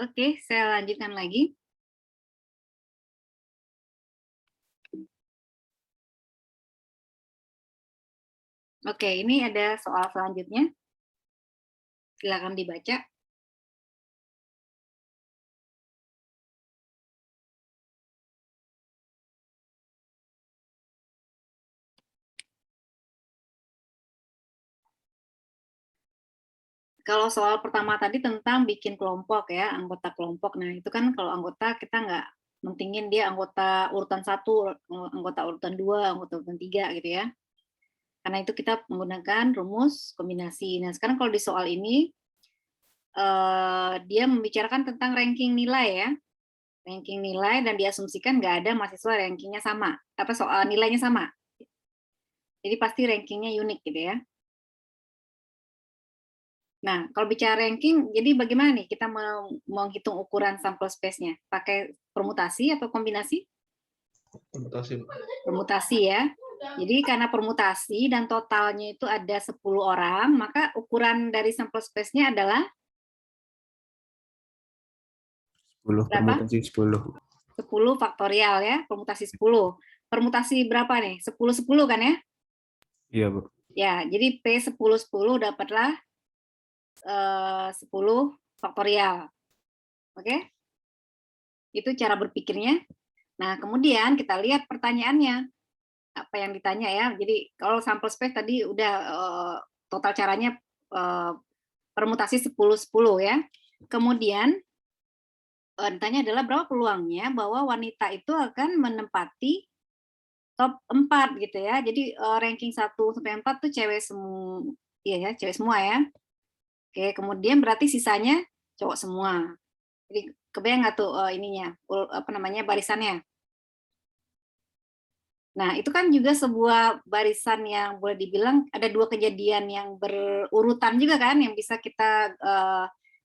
Oke, saya lanjutkan lagi. Oke, ini ada soal selanjutnya. Silakan dibaca. Kalau soal pertama tadi tentang bikin kelompok ya, anggota kelompok. Nah, itu kan kalau anggota kita nggak mentingin dia anggota urutan 1, anggota urutan 2, anggota urutan 3 gitu ya. Karena itu kita menggunakan rumus kombinasi. Nah, sekarang kalau di soal ini dia membicarakan tentang ranking nilai ya. Ranking nilai dan diasumsikan nggak ada mahasiswa rankingnya sama, apa soal nilainya sama. Jadi pasti rankingnya unik gitu ya. Nah, kalau bicara ranking, jadi bagaimana nih kita mau menghitung ukuran sampel space-nya? Pakai permutasi atau kombinasi? Permutasi. Permutasi ya. Jadi karena permutasi dan totalnya itu ada 10 orang, maka ukuran dari sampel space-nya adalah 10 berapa? permutasi 10. 10 faktorial ya, permutasi 10. Permutasi berapa nih? 10-10 kan ya? Iya, Bu. Ya, jadi P10-10 dapatlah 10 faktorial. Oke? Itu cara berpikirnya. Nah, kemudian kita lihat pertanyaannya. Apa yang ditanya ya. Jadi kalau sampel space tadi udah total caranya permutasi 10-10 ya. Kemudian ditanya adalah berapa peluangnya bahwa wanita itu akan menempati top 4 gitu ya. Jadi ranking 1 sampai 4 tuh cewek semua, iya ya, cewek semua ya. Oke, kemudian berarti sisanya cowok semua. Jadi kebayang nggak tuh ininya, apa namanya, barisannya? Nah, itu kan juga sebuah barisan yang boleh dibilang ada dua kejadian yang berurutan juga kan, yang bisa kita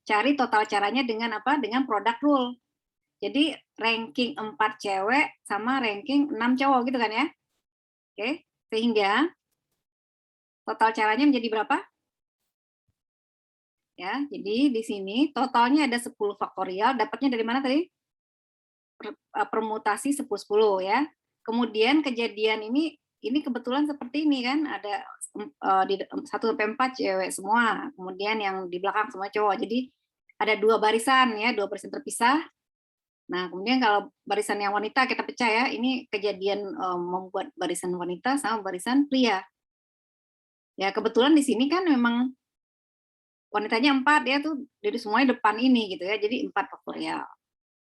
cari total caranya dengan apa? Dengan product rule. Jadi ranking 4 cewek sama ranking 6 cowok gitu kan ya. Oke, sehingga total caranya menjadi berapa? Ya, jadi di sini totalnya ada 10 faktorial, dapatnya dari mana tadi? Permutasi 10-10 ya. Kemudian kejadian ini kebetulan seperti ini kan, ada di 1 sampai 4 cewek semua, kemudian yang di belakang semua cowok. Jadi ada dua barisan ya, dua barisan terpisah. Nah, kemudian kalau barisan yang wanita kita pecah ya, ini kejadian membuat barisan wanita sama barisan pria. Ya, kebetulan di sini kan memang wanitanya 4 ya tuh, jadi semuanya depan ini gitu ya, jadi 4 faktorial.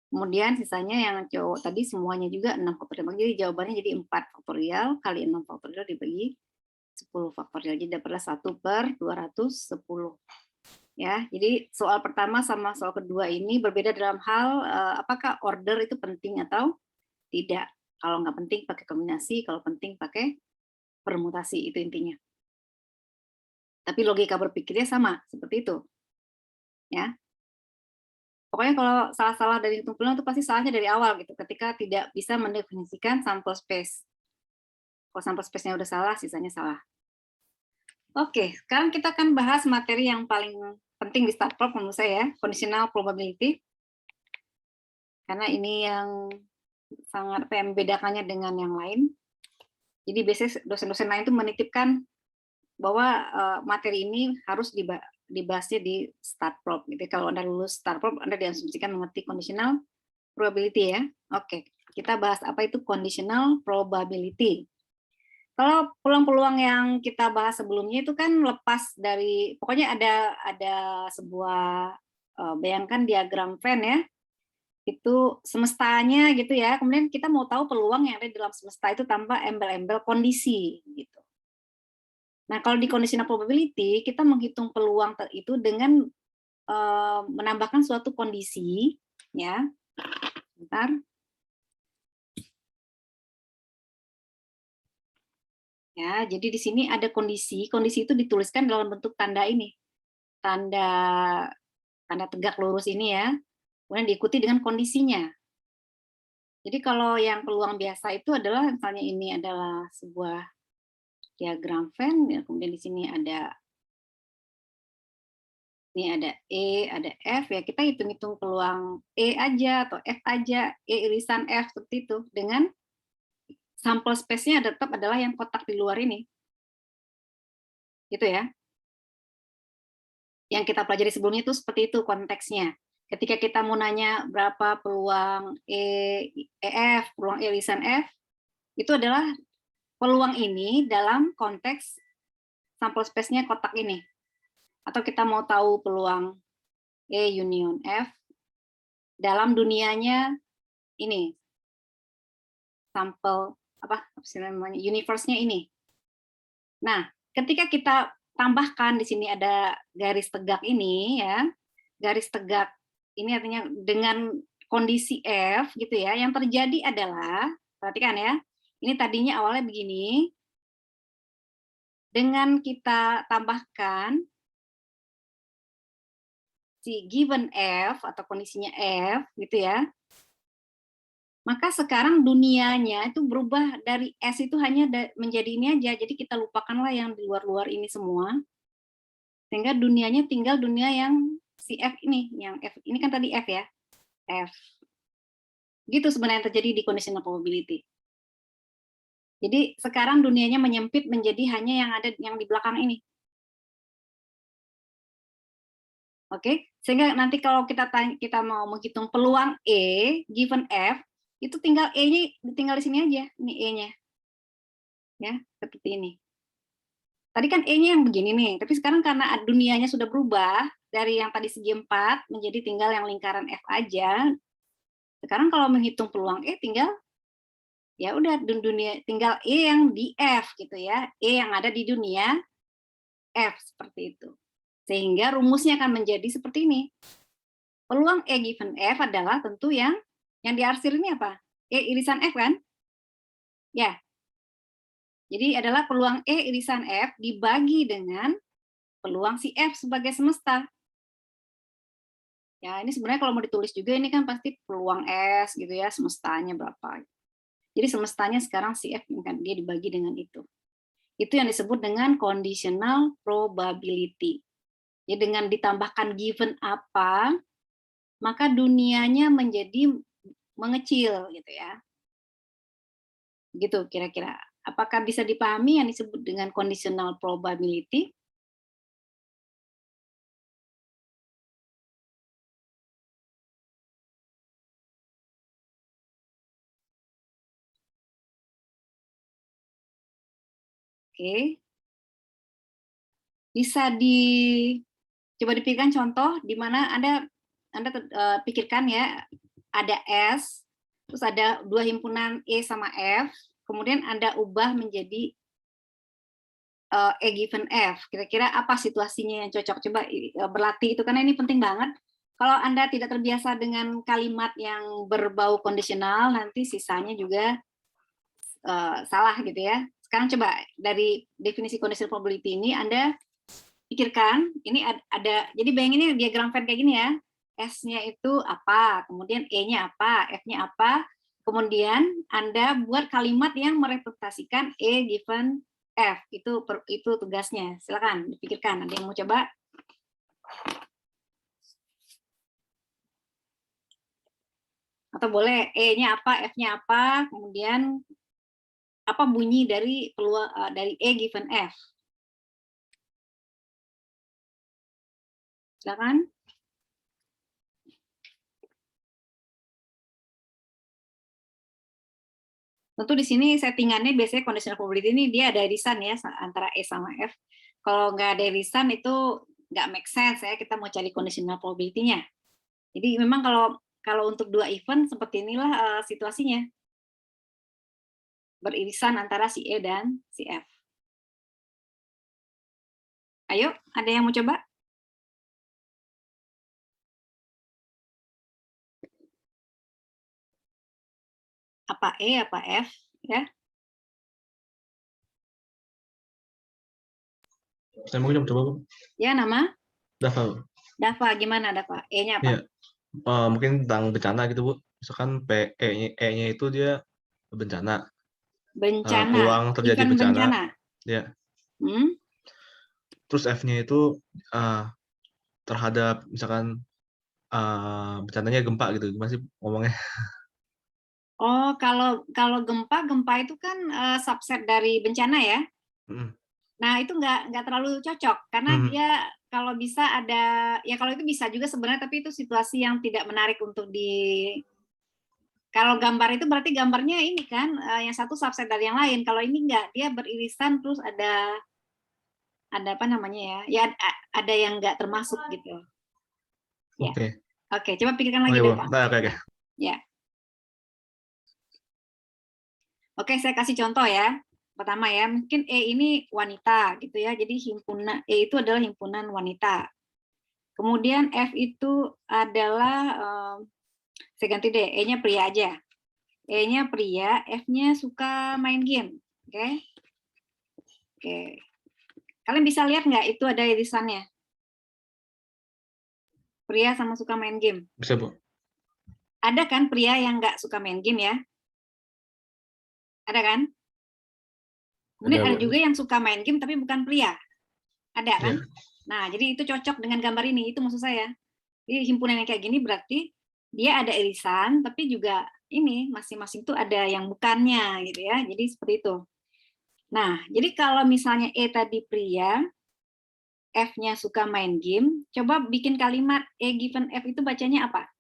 Kemudian sisanya yang cowok tadi semuanya juga 6 faktorial. Jadi jawabannya jadi 4 faktorial kali 6 faktorial dibagi 10 faktorial. Jadi dapatlah 1/210. Ya, jadi soal pertama sama soal kedua ini berbeda dalam hal apakah order itu penting atau tidak. Kalau nggak penting pakai kombinasi, kalau penting pakai permutasi, itu intinya. Tapi logika berpikirnya sama, seperti itu. Ya. Pokoknya kalau salah-salah dari hitung peluang itu pasti salahnya dari awal gitu, ketika tidak bisa mendefinisikan sample space. Kalau sample space-nya udah salah, sisanya salah. Oke, sekarang kita akan bahas materi yang paling penting di start prop menurut saya, conditional probability. Karena ini yang sangat membedakannya dengan yang lain. Jadi biasanya dosen-dosen lain itu menitipkan bahwa materi ini harus dibahasnya di start prop. Gitu. Kalau Anda lulus start prop, Anda diasumsikan mengerti conditional probability ya. Oke, kita bahas apa itu conditional probability. Kalau peluang-peluang yang kita bahas sebelumnya itu kan lepas dari, pokoknya ada sebuah bayangkan diagram Venn ya, itu semestanya gitu ya. Kemudian kita mau tahu peluang yang ada di dalam semesta itu tanpa embel-embel kondisi gitu. Nah, kalau di conditional probability kita menghitung peluang itu dengan menambahkan suatu kondisi ya. Bentar. Ya, jadi di sini ada kondisi itu dituliskan dalam bentuk tanda ini. Tanda tegak lurus ini ya. Kemudian diikuti dengan kondisinya. Jadi kalau yang peluang biasa itu adalah misalnya ini adalah sebuah diagram Venn, ya, kemudian di sini ada Ini ada E, ada F, ya kita hitung-hitung peluang E aja atau F aja, E irisan F seperti itu, dengan sampel space-nya tetap adalah yang kotak di luar ini. Gitu ya. Yang kita pelajari sebelumnya itu seperti itu konteksnya. Ketika kita mau nanya berapa peluang EF, peluang E irisan F, itu adalah peluang ini dalam konteks sampel space-nya kotak ini. Atau kita mau tahu peluang E union F dalam dunianya ini, sampel apa namanya, universe-nya ini. Nah, ketika kita tambahkan di sini ada garis tegak ini ya, garis tegak ini artinya dengan kondisi F gitu ya, yang terjadi adalah, perhatikan ya, ini tadinya awalnya begini, dengan kita tambahkan si given F atau kondisinya F gitu ya, maka sekarang dunianya itu berubah dari S itu hanya menjadi ini aja, jadi kita lupakanlah yang di luar-luar ini semua, sehingga dunianya tinggal dunia yang si F ini, yang F ini kan tadi F ya, F. Gitu sebenarnya yang terjadi di conditional probability. Jadi sekarang dunianya menyempit menjadi hanya yang ada yang di belakang ini. Oke, sehingga nanti kalau kita mau menghitung peluang E given F, itu tinggal E-nya tinggal di sini aja, ini E-nya. Ya, seperti ini. Tadi kan E-nya yang begini nih, tapi sekarang karena dunianya sudah berubah dari yang tadi segi 4 menjadi tinggal yang lingkaran F aja. Sekarang kalau menghitung peluang E tinggal ya udah dunia tinggal E yang di F gitu ya, E yang ada di dunia F seperti itu. Sehingga rumusnya akan menjadi seperti ini. Peluang E given F adalah tentu yang diarsir ini apa? E irisan F kan? Ya. Jadi adalah peluang E irisan F dibagi dengan peluang si F sebagai semesta. Ya, ini sebenarnya kalau mau ditulis juga ini kan pasti peluang S gitu ya, semestanya berapa. Jadi semestanya sekarang si F kan dia dibagi dengan itu. Itu yang disebut dengan conditional probability. Ya, dengan ditambahkan given apa, maka dunianya menjadi mengecil gitu ya. Gitu kira-kira. Apakah bisa dipahami yang disebut dengan conditional probability? Oke. Bisa coba dipikirkan contoh di mana Anda pikirkan ya, ada S, terus ada dua himpunan E sama F, kemudian Anda ubah menjadi E given F. Kira-kira apa situasinya yang cocok? Coba berlatih itu, karena ini penting banget. Kalau Anda tidak terbiasa dengan kalimat yang berbau kondisional, nanti sisanya juga salah gitu ya. Sekarang coba dari definisi conditional probability ini Anda pikirkan, ini ada, jadi bayangin ini diagram Venn kayak gini ya, S-nya itu apa, kemudian E-nya apa, F-nya apa, kemudian Anda buat kalimat yang merepresentasikan E given F, itu tugasnya, silakan dipikirkan, ada yang mau coba? Atau boleh E-nya apa, F-nya apa, kemudian apa bunyi dari dari E given F. Silakan. Tentu di sini settingannya biasanya conditional probability ini dia ada irisan ya antara E sama F. Kalau nggak ada irisan itu nggak make sense ya, kita mau cari conditional probability-nya. Jadi memang kalau untuk dua event seperti inilah situasinya. Beririsan antara si E dan si F. Ayo, ada yang mau coba? Apa E, apa F, ya? Saya mungkin coba, Bu. Ya, nama? Dava. Dava, gimana Dava? E-nya apa? Ya, mungkin tentang bencana gitu, Bu. Misalkan E-nya itu dia bencana. Bencana, Peluang terjadi event bencana. bencana. Ya. Hmm? Terus F-nya itu terhadap misalkan bercandanya gempa gitu, gimana sih ngomongnya? Oh, kalau gempa itu kan subset dari bencana ya. Mhm. Nah, itu nggak terlalu cocok karena Mhm. dia kalau bisa ada ya kalau itu bisa juga sebenarnya, tapi itu situasi yang tidak menarik untuk kalau gambar itu berarti gambarnya ini kan yang satu subset dari yang lain. Kalau ini enggak, dia beririsan terus ada apa namanya ya? Ya ada yang nggak termasuk gitu. Ya. Oke. Oke, coba pikirkan Oke, lagi deh, Bu. Pak. Nah, oke. Ya. Oke, saya kasih contoh ya. Pertama ya, mungkin E ini wanita gitu ya. Jadi himpunan E itu adalah himpunan wanita. Kemudian F itu adalah saya ganti deh, E-nya pria aja. E-nya pria, F-nya suka main game. Oke. Oke. Kalian bisa lihat nggak itu ada irisannya? Pria sama suka main game. Bisa, Bu. Ada kan pria yang nggak suka main game ya? Ada kan? Kemudian Ada, ada Bu. juga yang suka main game tapi bukan pria. Ada kan? Iya. Nah, jadi itu cocok dengan gambar ini, itu maksud saya. Jadi himpunan yang kayak gini berarti dia ada irisan, tapi juga ini masing-masing tuh ada yang bukannya gitu ya. Jadi seperti itu. Nah, jadi kalau misalnya E tadi pria, F-nya suka main game, coba bikin kalimat E given F itu bacanya apa?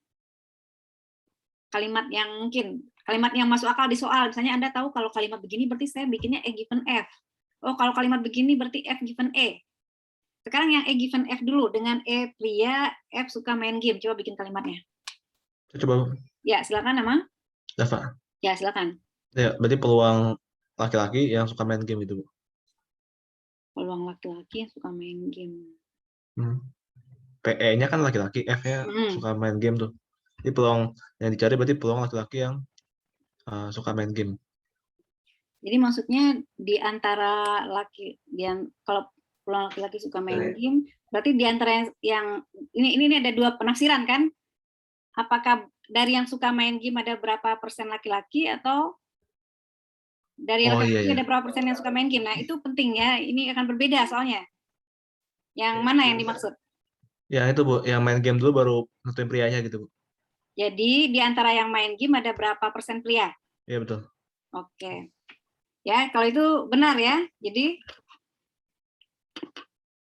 Kalimat yang mungkin, kalimat yang masuk akal di soal. Misalnya Anda tahu kalau kalimat begini berarti saya bikinnya E given F. Oh, kalau kalimat begini berarti F given E. Sekarang yang E given F dulu, dengan E pria, F suka main game. Coba bikin kalimatnya. Coba, Bu. Ya, silakan nama. Dava. Ya, silakan. Ya, berarti peluang laki-laki yang suka main game itu, Bu. Peluang laki-laki yang suka main game. PE-nya kan laki-laki, F-nya suka main game tuh. Jadi peluang yang dicari berarti peluang laki-laki yang suka main game. Jadi maksudnya di antara kalau peluang laki-laki suka main game, berarti di antara yang ini ada dua penafsiran kan? Apakah dari yang suka main game ada berapa persen laki-laki atau dari laki-laki ada berapa persen yang suka main game? Nah, itu penting ya. Ini akan berbeda soalnya. Yang mana yang dimaksud? Ya itu, Bu, yang main game dulu baru nentuin prianya gitu, Bu. Jadi di antara yang main game ada berapa persen pria? Iya, betul. Oke. Ya, kalau itu benar ya. Jadi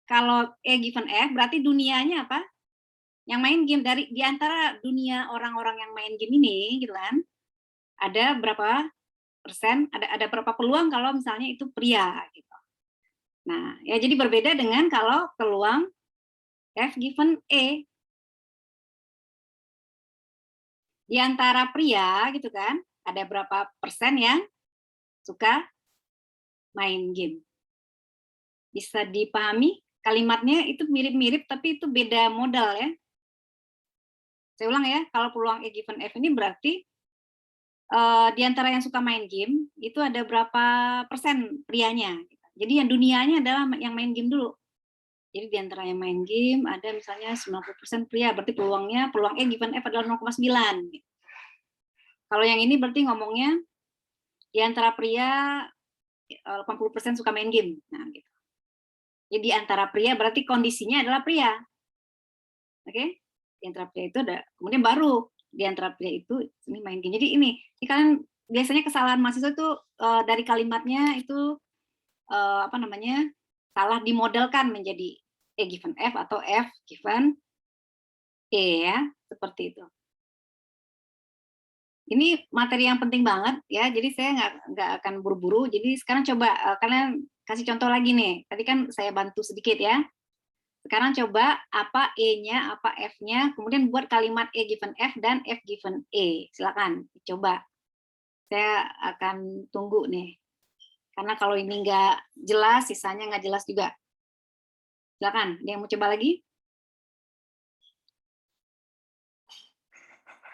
kalau E given F berarti dunianya apa? Yang main game di antara dunia orang-orang yang main game ini gitu kan. Ada berapa persen? Ada berapa peluang kalau misalnya itu pria gitu. Nah, ya jadi berbeda dengan kalau peluang F given E. Di antara pria gitu kan, ada berapa persen yang suka main game. Bisa dipahami kalimatnya itu mirip-mirip tapi itu beda modal ya. Saya ulang ya, kalau peluang E given F ini berarti di antara yang suka main game itu ada berapa persen prianya. Jadi yang dunianya adalah yang main game dulu. Jadi di antara yang main game ada misalnya 90% pria, berarti peluang E given F adalah 0,9. Kalau yang ini berarti ngomongnya di antara pria 80% suka main game. Nah, gitu. Jadi di antara pria berarti kondisinya adalah pria. Oke? Di antara pria itu ada, kemudian baru di antara pria itu ini main game. Jadi ini kalian biasanya kesalahan mahasiswa itu dari kalimatnya itu apa namanya? Salah dimodelkan menjadi E given F atau F given E ya, seperti itu. Ini materi yang penting banget ya, jadi saya nggak akan buru-buru. Jadi sekarang coba kalian kasih contoh lagi nih. Tadi kan saya bantu sedikit ya. Sekarang coba apa E-nya, apa F-nya, kemudian buat kalimat E given F dan F given E. Silakan coba. Saya akan tunggu nih. Karena kalau ini nggak jelas, sisanya nggak jelas juga. Silakan, ada yang mau coba lagi?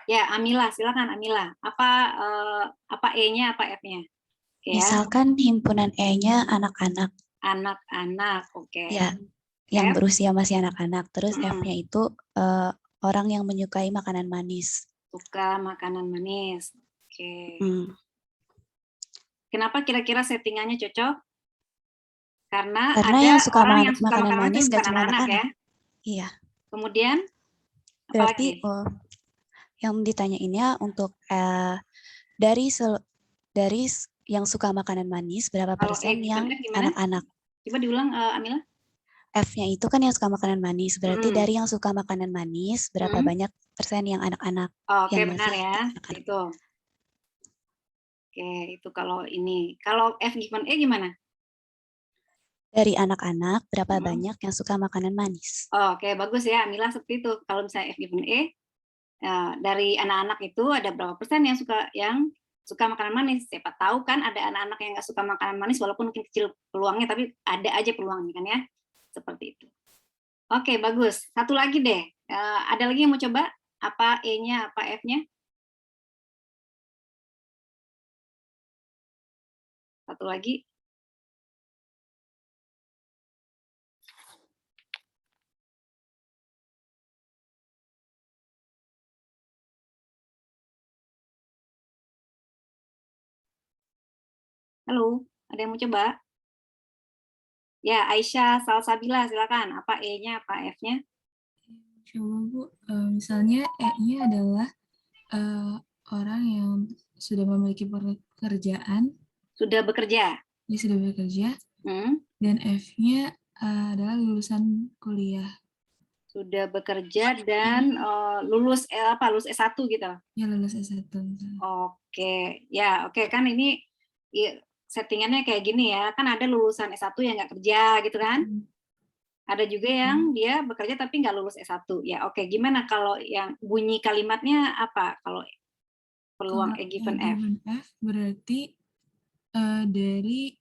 Ya, Amila, silakan Amila. Apa E-nya, apa F-nya? Ya. Misalkan himpunan E-nya anak-anak. Anak-anak, oke. Ya, yang berusia masih anak-anak. Terus F-nya itu orang yang menyukai makanan manis. Suka makanan manis. Oke. Kenapa kira-kira settingannya cocok? Karena ada yang suka orang yang suka makanan manis bukan gak cuma anak-anak ya. Iya. Kemudian Berarti yang ditanyainnya untuk dari yang suka makanan manis, berapa persen yang anak-anak? Coba diulang, Amila. F-nya itu kan yang suka makanan manis, berarti dari yang suka makanan manis, berapa banyak persen yang anak-anak? Oke, benar ya. Itu. Oke, itu kalau ini. Kalau F given E gimana? Dari anak-anak, berapa banyak yang suka makanan manis? Oke, bagus ya, Amila, seperti itu. Kalau misalnya F given E, dari anak-anak itu ada berapa persen yang suka makanan manis? Siapa tahu kan ada anak-anak yang nggak suka makanan manis, walaupun mungkin kecil peluangnya, tapi ada aja peluangnya kan ya. Seperti itu. Oke, bagus. Satu lagi deh. Ada lagi yang mau coba? Apa E-nya, apa F-nya? Satu lagi. Halo, ada yang mau coba? Ya, Aisyah Salsabila, silakan. Apa E-nya, apa F-nya? Coba Bu, misalnya E-nya adalah orang yang sudah memiliki pekerjaan. Sudah bekerja. Dia sudah bekerja. Dan F-nya adalah lulusan kuliah. Sudah bekerja dan lulus lulus S1 gitu. Ya, lulus S1. Oke. Ya, oke kan ini settingannya kayak gini ya. Kan ada lulusan S1 yang nggak kerja gitu kan? Ada juga yang dia bekerja tapi nggak lulus S1. Ya, oke. Gimana kalau yang bunyi kalimatnya apa kalau peluang E given F? F berarti dari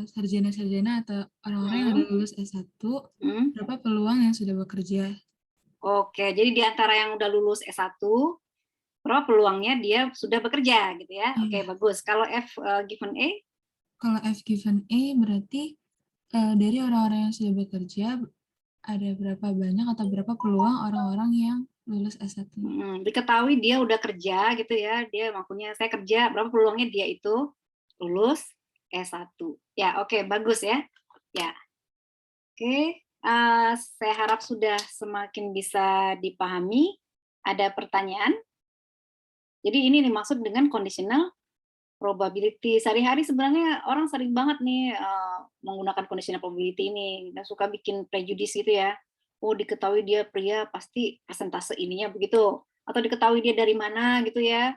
sarjana-sarjana atau orang-orang yang udah lulus S1, berapa peluang yang sudah bekerja? Oke, jadi di antara yang udah lulus S1, berapa peluangnya dia sudah bekerja gitu ya? Oke, bagus. Kalau F given E? Kalau F given E berarti dari orang-orang yang sudah bekerja, ada berapa banyak atau berapa peluang orang-orang yang lulus S1? Diketahui dia udah kerja gitu ya, dia maksudnya saya kerja, berapa peluangnya dia itu lulus S1. Ya, oke, bagus ya. Ya. Oke, saya harap sudah semakin bisa dipahami. Ada pertanyaan? Jadi ini dimaksud dengan conditional probability. Sehari-hari sebenarnya orang sering banget nih menggunakan conditional probability ini. Dan suka bikin prejudice gitu ya. Oh, diketahui dia pria pasti persentase ininya begitu. Atau diketahui dia dari mana gitu ya.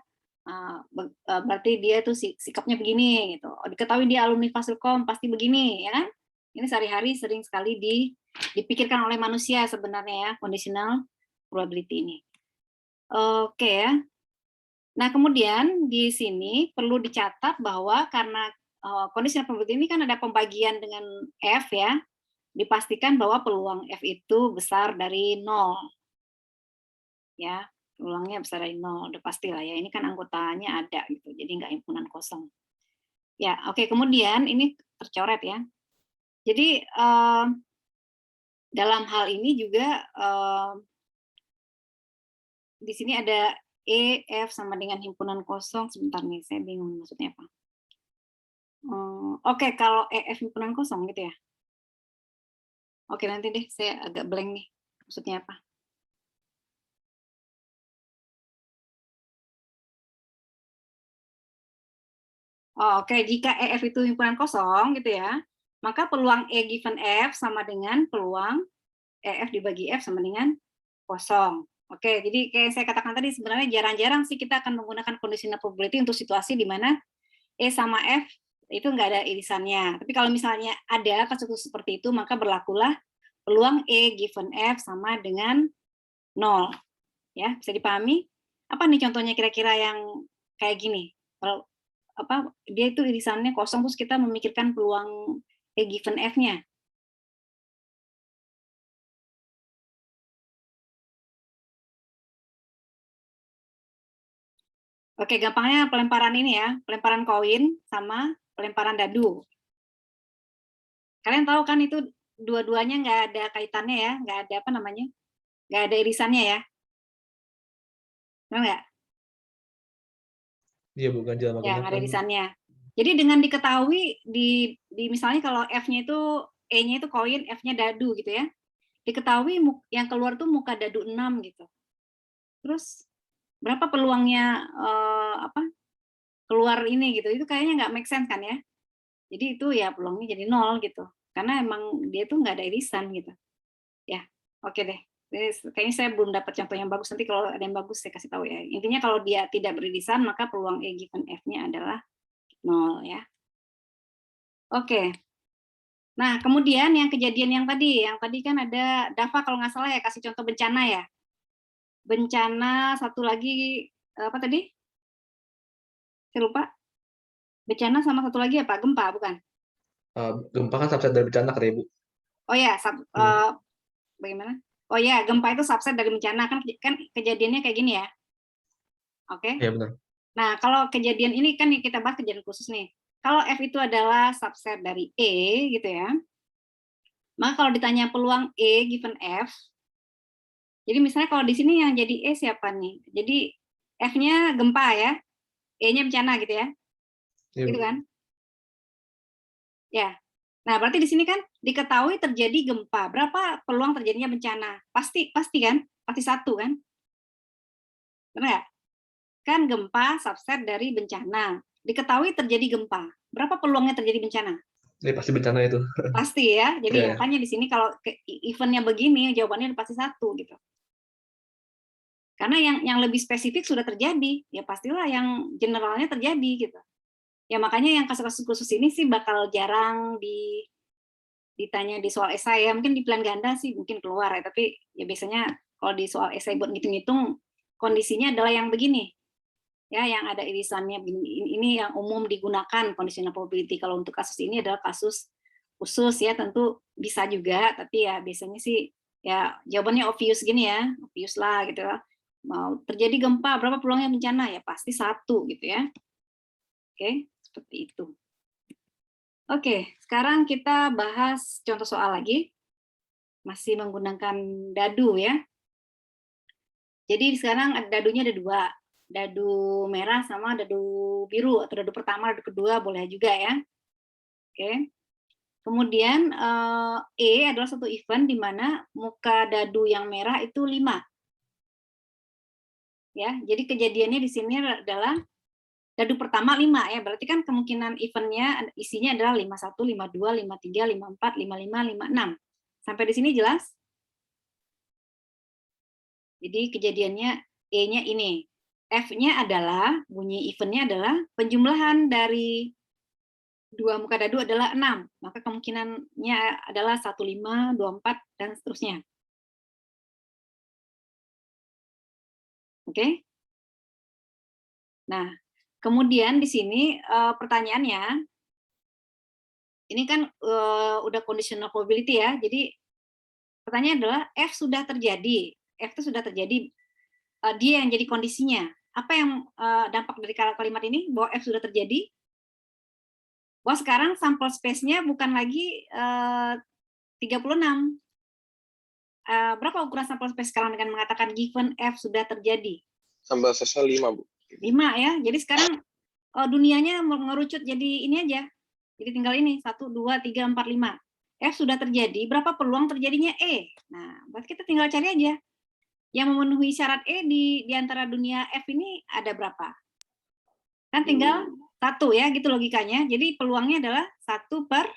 Berarti dia tuh sikapnya begini gitu. Oh, diketahui dia alumni Fasilkom pasti begini ya kan. Ini sehari-hari sering sekali dipikirkan oleh manusia sebenarnya ya, conditional probability ini. Oke ya. Nah, kemudian di sini perlu dicatat bahwa karena conditional probability ini kan ada pembagian dengan F ya, dipastikan bahwa peluang F itu besar dari 0. Ya, peluangnya besar dari 0, udah pasti lah ya. Ini kan anggotanya ada gitu, jadi nggak himpunan kosong. Ya, oke. Kemudian ini tercoret ya. Jadi dalam hal ini juga di sini ada E, F sama dengan himpunan kosong. Sebentar nih, saya bingung maksudnya apa. Oke, kalau E, F himpunan kosong gitu ya. Oke, nanti deh saya agak blank nih. Maksudnya apa? Oke, jika E, F itu himpunan kosong gitu ya, maka peluang E given F sama dengan peluang E, F dibagi F sama dengan kosong. Oke, jadi kayak saya katakan tadi sebenarnya jarang-jarang sih kita akan menggunakan conditional probability untuk situasi di mana E sama F itu nggak ada irisannya. Tapi kalau misalnya ada kasus seperti itu, maka berlakulah peluang E given F sama dengan 0. Ya, bisa dipahami? Apa nih contohnya kira-kira yang kayak gini? Kalau dia itu irisannya kosong, terus kita memikirkan peluang E given F-nya. Oke, gampangnya pelemparan ini ya, pelemparan koin sama pelemparan dadu. Kalian tahu kan itu dua-duanya nggak ada kaitannya ya, nggak ada apa namanya, nggak ada irisannya ya. Benar nggak? Iya, bukan jalan Ya, nggak ada irisannya. Jadi dengan diketahui di misalnya kalau F-nya itu E-nya itu koin, F-nya dadu gitu ya. diketahui yang keluar tuh muka dadu 6 gitu. Terus berapa peluangnya keluar ini gitu, itu kayaknya nggak make sense kan ya. Jadi itu ya peluangnya jadi 0 gitu, karena emang dia tuh nggak ada irisan gitu. Ya, oke deh. Kayaknya saya belum dapat contoh yang bagus, nanti kalau ada yang bagus saya kasih tahu ya. Intinya kalau dia tidak beririsan, maka peluang E given F-nya adalah 0 ya. Oke. Nah, kemudian yang kejadian yang tadi kan ada Dava kalau nggak salah ya, kasih contoh bencana ya. Bencana satu lagi, apa tadi? Saya lupa. Bencana sama satu lagi apa? Gempa, bukan? Gempa kan subset dari bencana kan, Ibu? Oh ya, bagaimana? Oh ya, gempa itu subset dari bencana, kan kejadiannya kayak gini ya. Oke. Iya, benar. Nah, kalau kejadian ini kan kita bahas kejadian khusus nih. Kalau F itu adalah subset dari E gitu ya. Maka kalau ditanya peluang E given F, jadi misalnya kalau di sini yang jadi E siapa nih? Jadi F-nya gempa ya, E-nya bencana gitu ya. Iya, Gitu kan? Ya. Nah, berarti di sini kan diketahui terjadi gempa. Berapa peluang terjadinya bencana? Pasti kan? Pasti 1 kan? Benar nggak? Kan gempa subset dari bencana. Diketahui terjadi gempa. Berapa peluangnya terjadi bencana? Ini pasti bencana itu. Pasti ya. Jadi Iya. makanya di sini kalau eventnya begini, jawabannya pasti 1 gitu. Karena yang lebih spesifik sudah terjadi, ya pastilah yang generalnya terjadi gitu. Ya makanya yang kasus-kasus khusus ini sih bakal jarang ditanya di soal esai ya. Mungkin di pilihan ganda sih mungkin keluar ya, tapi ya biasanya kalau di soal esai buat ngitung-ngitung kondisinya adalah yang begini. Ya, yang ada irisannya ini yang umum digunakan conditional probability. Kalau untuk kasus ini adalah kasus khusus ya, tentu bisa juga, tapi ya biasanya sih ya jawabannya obvious gini ya, obvious lah gitu ya. Mau terjadi gempa, berapa peluangnya bencana? Ya pasti 1 gitu ya. Oke, seperti itu. Oke, sekarang kita bahas contoh soal lagi. Masih menggunakan dadu ya. Jadi sekarang dadunya ada 2. Dadu merah sama dadu biru, atau dadu pertama, dadu kedua boleh juga ya. Oke. Kemudian E adalah satu event di mana muka dadu yang merah itu 5. Ya, jadi kejadiannya di sini adalah dadu pertama 5 ya, berarti kan kemungkinan eventnya isinya adalah 51, 52, 53, 54, 55, 56. Sampai di sini jelas? Jadi kejadiannya E-nya ini. F-nya adalah, bunyi eventnya adalah penjumlahan dari 2 muka dadu adalah 6. Maka kemungkinannya adalah 15, 24, dan seterusnya. Oke? Nah, kemudian di sini pertanyaannya, ini kan udah conditional probability ya, jadi pertanyaan adalah F sudah terjadi. F itu sudah terjadi, dia yang jadi kondisinya. Apa yang dampak dari kalimat ini bahwa F sudah terjadi? Bahwa sekarang sampel space-nya bukan lagi 36. Berapa ukuran sampel space sekarang dengan mengatakan given F sudah terjadi? Sampel space-nya 5, Bu. 5 ya. Jadi sekarang dunianya mengerucut jadi ini aja. Jadi tinggal ini 1, 2, 3, 4, 5. F sudah terjadi, berapa peluang terjadinya E? Nah, berarti kita tinggal cari aja. Yang memenuhi syarat E di antara dunia F ini ada berapa? Kan tinggal 1 ya, gitu logikanya. Jadi peluangnya adalah 1 per,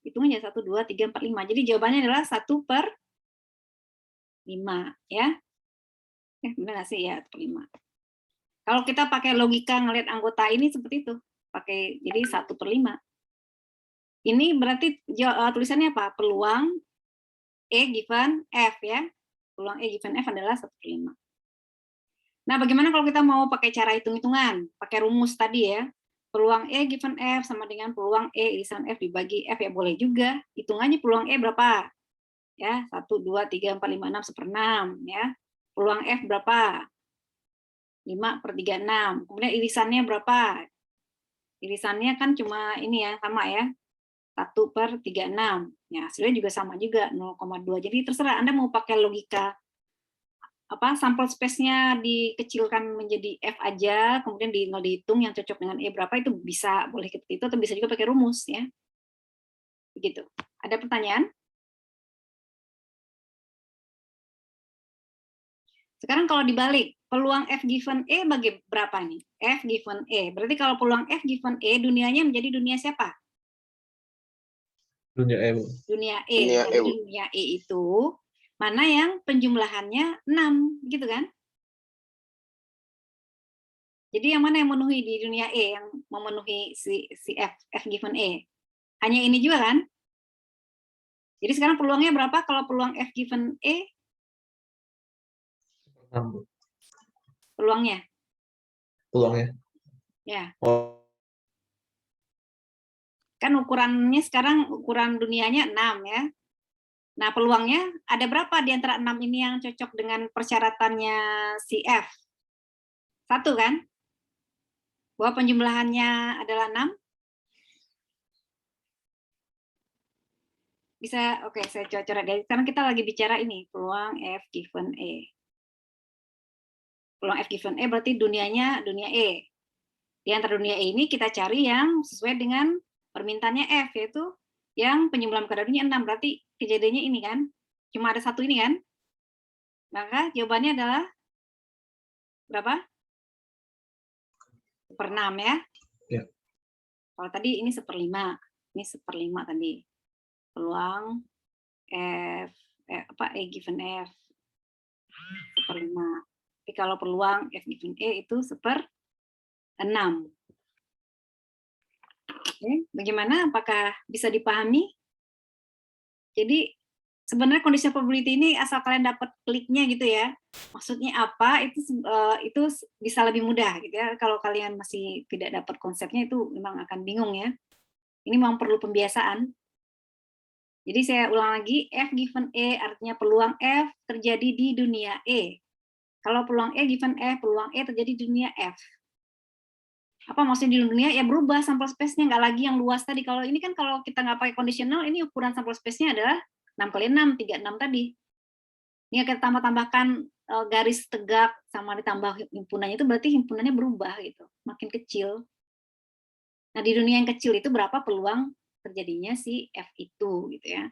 hitung aja 1, 2, 3, 4, 5. Jadi jawabannya adalah 1 per 5 ya. Benar nggak sih? Ya, 1 per 5. Kalau kita pakai logika ngelihat anggota ini seperti itu. Pakai jadi 1 per 5. Ini berarti tulisannya apa? Peluang E given F ya. Peluang E given F adalah 1 per 5. Nah, bagaimana kalau kita mau pakai cara hitung-hitungan? Pakai rumus tadi ya. Peluang E given F sama dengan peluang E irisan F dibagi F ya boleh juga. Hitungannya peluang E berapa? Ya, 1, 2, 3, 4, 5, 6, 1/6 ya. Peluang F berapa? 5 per 36. Kemudian irisannya berapa? Irisannya kan cuma ini ya, sama ya. 1 per 36. Ya, hasilnya juga sama juga, 0,2. Jadi terserah Anda mau pakai logika sampel space-nya dikecilkan menjadi F aja, kemudian dihitung yang cocok dengan E berapa, itu bisa, boleh seperti itu, atau bisa juga pakai rumus ya. Begitu. Ada pertanyaan? Sekarang kalau dibalik, peluang F given E bagi berapa nih? F given E. Berarti kalau peluang F given E, dunianya menjadi dunia siapa? Dunia E, Bu. Dunia E. Dunia Nah, E, di Bu. dunia E itu, mana yang penjumlahannya 6, gitu kan? Jadi yang mana yang memenuhi di dunia E, yang memenuhi si F given E? Hanya ini juga kan? Jadi sekarang peluangnya berapa kalau peluang F given E? 6, Bu. Peluangnya? Peluangnya. Ya. Oh, Kan ukurannya sekarang, ukuran dunianya 6 ya. Nah, peluangnya ada berapa di antara 6 ini yang cocok dengan persyaratannya si F? 1 kan? Bahwa penjumlahannya adalah 6? Bisa, oke, saya coret deh. Sekarang kita lagi bicara ini, peluang F given E. Peluang F given E berarti dunianya dunia E. Di antara dunia E ini kita cari yang sesuai dengan permintaannya F, yaitu yang penjumlahan koordinatnya 6. Berarti kejadiannya ini kan? Cuma ada 1 ini kan? Maka jawabannya adalah berapa? 1/6 ya? Ya. Kalau tadi ini 1/5. Ini 1/5 tadi. Peluang F, E given F 1/5. Tapi kalau peluang F given E itu 1/6. Oke, bagaimana? Apakah bisa dipahami? Jadi sebenarnya conditional probability ini asal kalian dapat kliknya gitu ya. Maksudnya apa? Itu bisa lebih mudah gitu ya. Kalau kalian masih tidak dapat konsepnya itu memang akan bingung ya. Ini memang perlu pembiasaan. Jadi saya ulang lagi, F given E artinya peluang F terjadi di dunia E. Kalau peluang E given F, peluang E terjadi di dunia F. Apa maksudnya di dunia? Ya berubah sampel space-nya, nggak lagi yang luas tadi. Kalau ini kan kalau kita nggak pakai conditional, ini ukuran sampel space-nya adalah 6x6, 36 tadi. Ini kita tambahkan garis tegak sama ditambah himpunannya, itu berarti himpunannya berubah gitu, makin kecil. Nah di dunia yang kecil itu berapa peluang terjadinya si F itu gitu ya.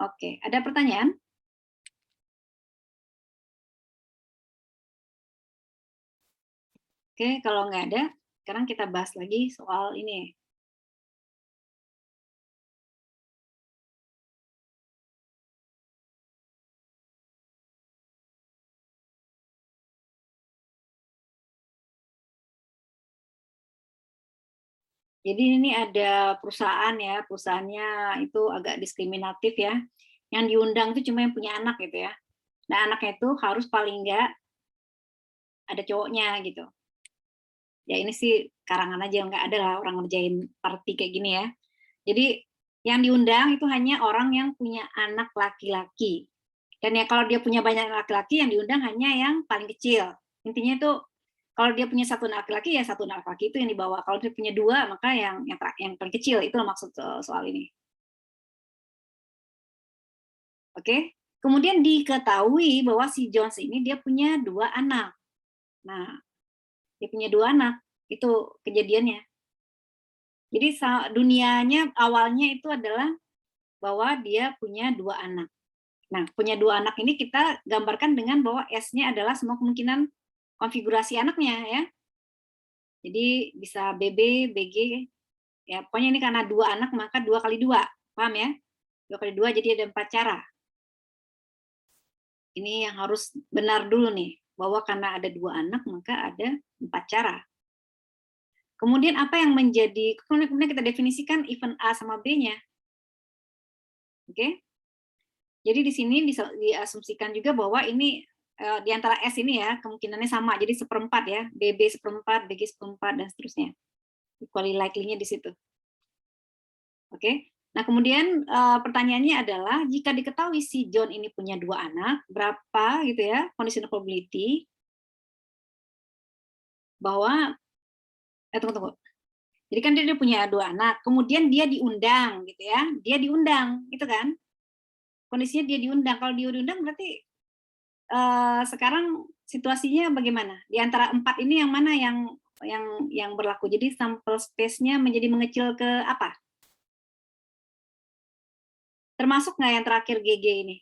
Oke, ada pertanyaan? Oke, kalau nggak ada, sekarang kita bahas lagi soal ini. Jadi ini ada perusahaan ya, perusahaannya itu agak diskriminatif ya. Yang diundang itu cuma yang punya anak gitu ya. Nah anaknya itu harus paling nggak ada cowoknya gitu. Ya ini sih karangan aja, nggak ada lah orang ngerjain party kayak gini ya. Jadi yang diundang itu hanya orang yang punya anak laki-laki. Dan ya kalau dia punya banyak laki-laki, yang diundang hanya yang paling kecil. Intinya itu kalau dia punya 1 anak laki-laki, ya 1 anak laki itu yang dibawa. Kalau dia punya 2, maka yang paling kecil. Itu maksud soal ini. Oke. Kemudian diketahui bahwa si Jones ini dia punya 2 anak. Nah, dia punya 2 anak. Itu kejadiannya. Jadi dunianya awalnya itu adalah bahwa dia punya 2 anak. Nah, punya 2 anak ini kita gambarkan dengan bahwa S-nya adalah semua kemungkinan konfigurasi anaknya ya. Jadi bisa BB, BG, ya pokoknya ini karena 2 anak maka 2 kali 2, paham ya? 2 kali 2 jadi ada 4 cara. Ini yang harus benar dulu nih, bahwa karena ada 2 anak maka ada 4 cara. Kemudian apa yang menjadi, kemudian kita definisikan event A sama B-nya. Oke? Jadi di sini diasumsikan juga bahwa ini di antara S ini ya kemungkinannya sama, jadi 1/4 ya, BB 1/4, BG 1/4 dan seterusnya. Equally likely-nya di situ. Oke. Nah kemudian pertanyaannya adalah jika diketahui si John ini punya 2 anak, berapa gitu ya conditional probability bahwa tunggu. Jadi kan dia punya 2 anak, kemudian dia diundang gitu ya, dia diundang, gitu kan? Kondisinya dia diundang. Kalau dia diundang berarti sekarang situasinya bagaimana? Di antara 4 ini yang mana yang berlaku? Jadi sampel space-nya menjadi mengecil ke apa? Termasuk nggak yang terakhir GG ini?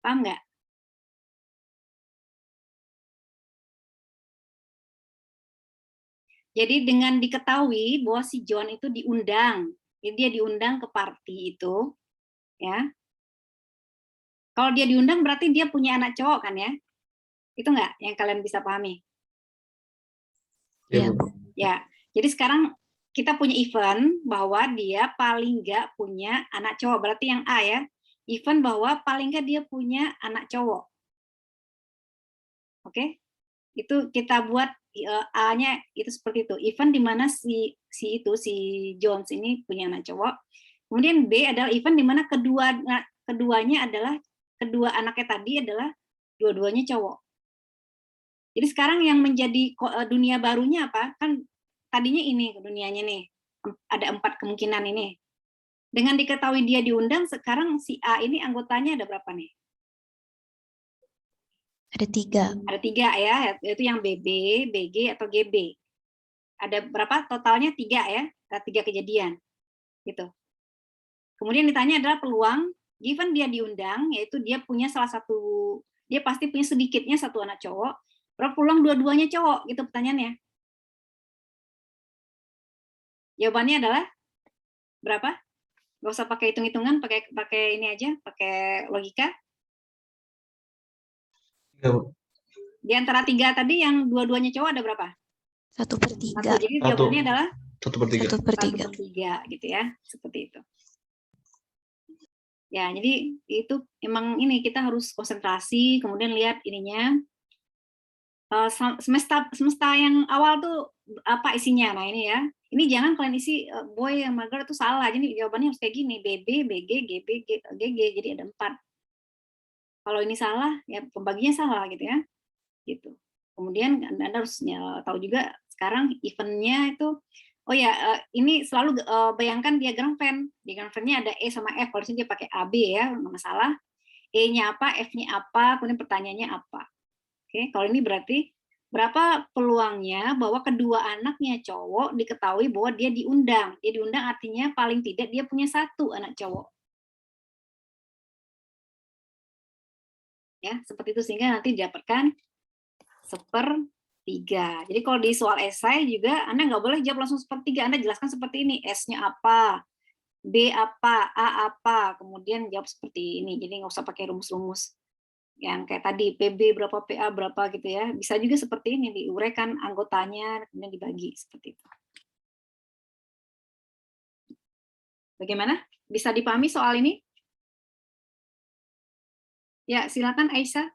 Paham nggak? Jadi dengan diketahui bahwa si John itu diundang, jadi dia diundang ke party itu, ya. Kalau dia diundang berarti dia punya anak cowok kan ya? Itu nggak yang kalian bisa pahami? Iya, Iya, Bu. Bu. Ya, jadi sekarang kita punya event bahwa dia paling nggak punya anak cowok. Berarti yang A ya, event bahwa paling nggak dia punya anak cowok. Oke? Itu kita buat A-nya itu seperti itu. Event di mana si Jones ini punya anak cowok. Kemudian B adalah event di mana keduanya adalah kedua anaknya tadi adalah dua-duanya cowok. Jadi sekarang yang menjadi dunia barunya apa? Kan tadinya ini dunianya nih. Ada 4 kemungkinan ini. Dengan diketahui dia diundang, sekarang si A ini anggotanya ada berapa nih? Ada 3. Ada 3 ya, yaitu yang BB, BG, atau GB. Ada berapa? Totalnya 3 ya, ada 3 kejadian. Gitu. Kemudian ditanya adalah peluang, given dia diundang, yaitu dia punya dia pasti punya sedikitnya 1 anak cowok, berapa peluang dua-duanya cowok? Gitu pertanyaannya. Jawabannya adalah berapa? Gak usah pakai hitung-hitungan, pakai ini aja, pakai logika. Iya, Bu. Di antara 3 tadi yang dua-duanya cowok ada berapa? 1/3. 1. Jadi jawabannya adalah 1/3. 1/3. 1/3 gitu ya, seperti itu. Ya, jadi itu emang ini kita harus konsentrasi, kemudian lihat ininya. Semesta yang awal tuh apa isinya? Nah ini ya, ini jangan kalian isi boy sama girl itu salah. Jadi jawabannya harus kayak gini, BB, BG, GB, GG, jadi ada 4. Kalau ini salah, ya pembaginya salah gitu ya. Gitu. Kemudian Anda harus tahu juga sekarang eventnya itu, oh ya ini selalu bayangkan diagram Venn. Diagram Venn-nya ada E sama F, kalau dia pakai AB ya, nggak masalah. E-nya apa, F-nya apa, kemudian pertanyaannya apa. Oke, kalau ini berarti berapa peluangnya bahwa kedua anaknya cowok diketahui bahwa dia diundang. Dia diundang artinya paling tidak dia punya 1 anak cowok. Ya, seperti itu sehingga nanti didapatkan 1/3. Jadi kalau di soal esai juga Anda nggak boleh jawab langsung 1/3. Anda jelaskan seperti ini, S-nya apa, B apa, A apa, kemudian jawab seperti ini. Jadi nggak usah pakai rumus-rumus yang kayak tadi PB berapa, PA berapa gitu ya. Bisa juga seperti ini, diuraikan anggotanya, kemudian dibagi seperti itu. Bagaimana? Bisa dipahami soal ini? Ya, silakan Aisyah.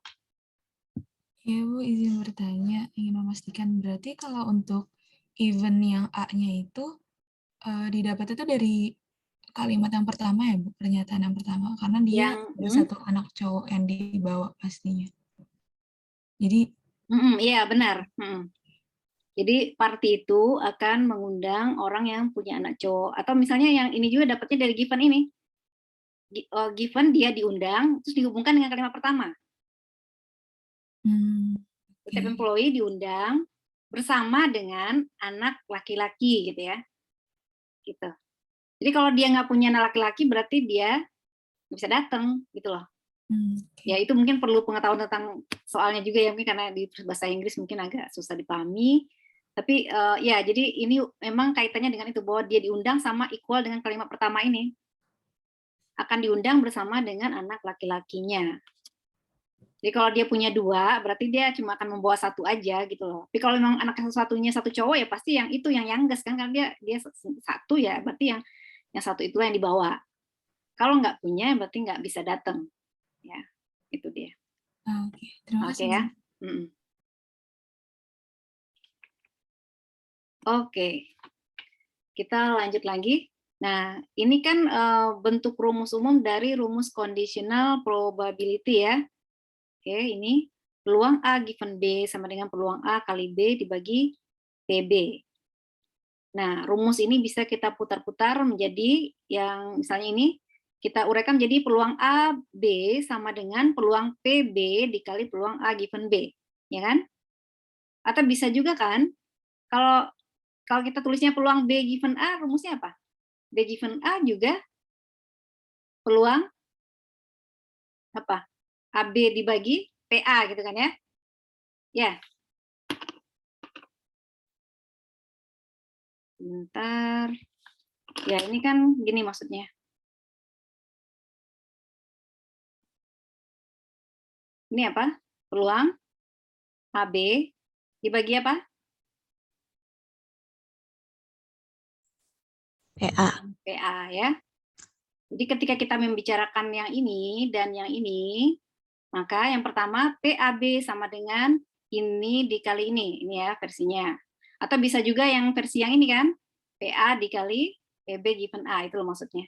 Ya Bu, izin bertanya, ingin memastikan berarti kalau untuk event yang A-nya itu didapat itu dari kalimat yang pertama ya Bu, pernyataan yang pertama, karena dia ada 1 anak cowok yang dibawa pastinya. Jadi iya benar. Jadi party itu akan mengundang orang yang punya anak cowok. Atau misalnya yang ini juga dapatnya dari given ini. Given dia diundang, terus dihubungkan dengan kalimat pertama. Setiap employee diundang bersama dengan anak laki-laki gitu ya. Gitu. Jadi kalau dia nggak punya anak laki-laki berarti dia nggak bisa datang gitu loh. Ya itu mungkin perlu pengetahuan tentang soalnya juga ya, mungkin karena di bahasa Inggris mungkin agak susah dipahami. Tapi ya jadi ini memang kaitannya dengan itu bahwa dia diundang sama equal dengan kalimat pertama ini. Akan diundang bersama dengan anak laki-lakinya. Jadi kalau dia punya 2, berarti dia cuma akan membawa 1 aja gitu loh. Tapi kalau memang anak satu-satunya 1 cowok ya pasti yang itu yang youngest kan, karena dia 1 ya berarti yang 1 itulah yang dibawa. Kalau nggak punya berarti nggak bisa datang. Ya, itu dia. Oke, terima kasih. Oke ya. Oke. Kita lanjut lagi. Nah, ini kan bentuk rumus umum dari rumus conditional probability ya. Oke, ini peluang A given B sama dengan peluang A kali B dibagi PB. Nah, rumus ini bisa kita putar-putar menjadi yang misalnya ini, kita uraikan menjadi peluang A, B sama dengan peluang PB dikali peluang A given B. Ya kan? Atau bisa juga kan, kalau kita tulisnya peluang B given A, rumusnya apa? B given A juga peluang apa? AB dibagi PA gitu kan ya. Ya. Bentar. Ya, ini kan gini maksudnya. Ini apa? Peluang AB dibagi apa? PA. PA ya. Jadi ketika kita membicarakan yang ini dan yang ini, maka yang pertama PAB sama dengan ini dikali ini ya versinya. Atau bisa juga yang versi yang ini kan, PA dikali PB given A, itu loh maksudnya.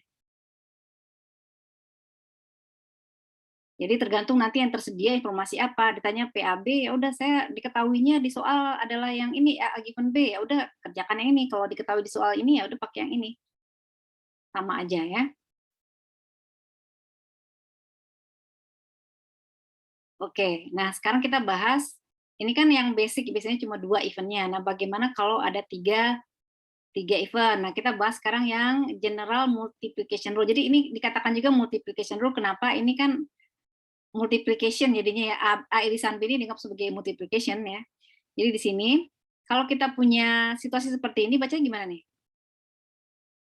Jadi tergantung nanti yang tersedia informasi apa, ditanya PAB, ya udah saya diketahuinya di soal adalah yang ini A given B, ya udah kerjakan yang ini. Kalau diketahui di soal ini ya udah pakai yang ini. Sama aja ya. Oke, nah sekarang kita bahas, ini kan yang basic biasanya cuma 2 eventnya. Nah bagaimana kalau ada 3 event? Nah kita bahas sekarang yang general multiplication rule. Jadi ini dikatakan juga multiplication rule, kenapa? Ini kan multiplication jadinya ya, A irisan B ini dianggap sebagai multiplication ya. Jadi di sini, kalau kita punya situasi seperti ini, bacanya gimana nih?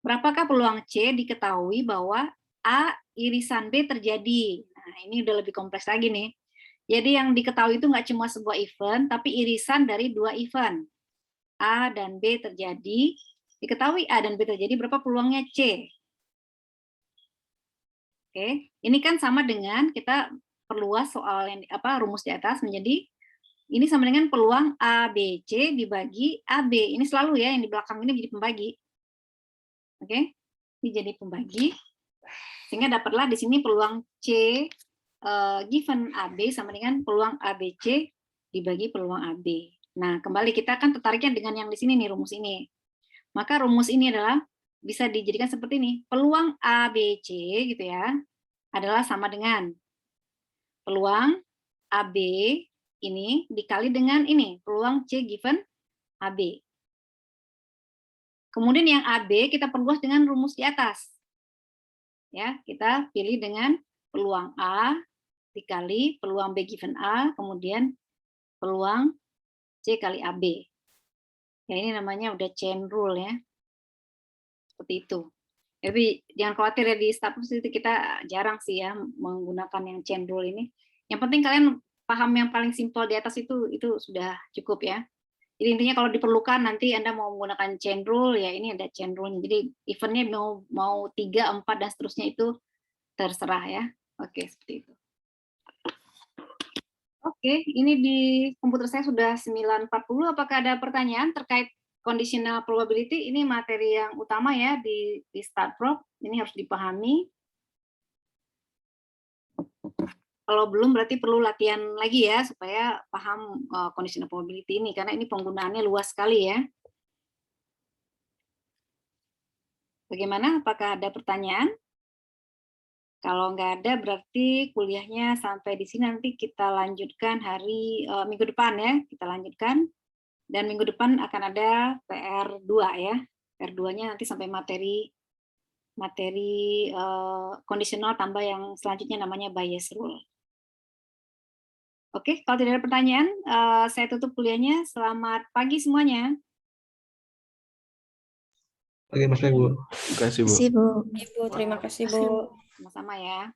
Berapakah peluang C diketahui bahwa A irisan B terjadi? Nah ini udah lebih kompleks lagi nih. Jadi yang diketahui itu nggak cuma sebuah event, tapi irisan dari 2 event. A dan B terjadi, diketahui A dan B terjadi, berapa peluangnya C? Oke, ini kan sama dengan kita perluas soal yang rumus di atas menjadi ini sama dengan peluang ABC dibagi AB. Ini selalu ya yang di belakang ini jadi pembagi. Oke, ini jadi pembagi. Sehingga dapatlah di sini peluang C given AB sama dengan peluang ABC dibagi peluang AB. Nah, kembali kita kan tertariknya dengan yang di sini nih, rumus ini. Maka rumus ini adalah bisa dijadikan seperti ini. Peluang ABC gitu ya, adalah sama dengan peluang AB ini dikali dengan ini, peluang C given AB. Kemudian yang AB kita perluas dengan rumus di atas. Ya, kita pilih dengan peluang A dikali peluang B given A, kemudian peluang C kali AB. Ya, ini namanya udah chain rule ya. Seperti itu. Tapi jangan khawatir ya, di status itu kita jarang sih ya menggunakan yang chain rule ini. Yang penting kalian paham yang paling simpel di atas itu sudah cukup ya. Jadi intinya kalau diperlukan nanti Anda mau menggunakan chain rule ya, ini ada chain rule-nya. Jadi eventnya mau 3, 4 dan seterusnya itu terserah ya. Oke, seperti itu. Oke, ini di komputer saya sudah 9.40. Apakah ada pertanyaan terkait conditional probability? Ini materi yang utama ya di start prop. Ini harus dipahami. Kalau belum berarti perlu latihan lagi ya supaya paham conditional probability ini, karena ini penggunaannya luas sekali ya. Bagaimana? Apakah ada pertanyaan? Kalau nggak ada berarti kuliahnya sampai di sini, nanti kita lanjutkan hari minggu depan ya, kita lanjutkan. Dan minggu depan akan ada PR2 ya. PR2-nya nanti sampai materi conditional tambah yang selanjutnya namanya bias rule. Oke, kalau tidak ada pertanyaan, saya tutup kuliahnya. Selamat pagi semuanya. Oke, Mas Bu. Terima kasih, Bu. Terima kasih, Bu. Ibu, terima kasih, Bu. Sama-sama ya.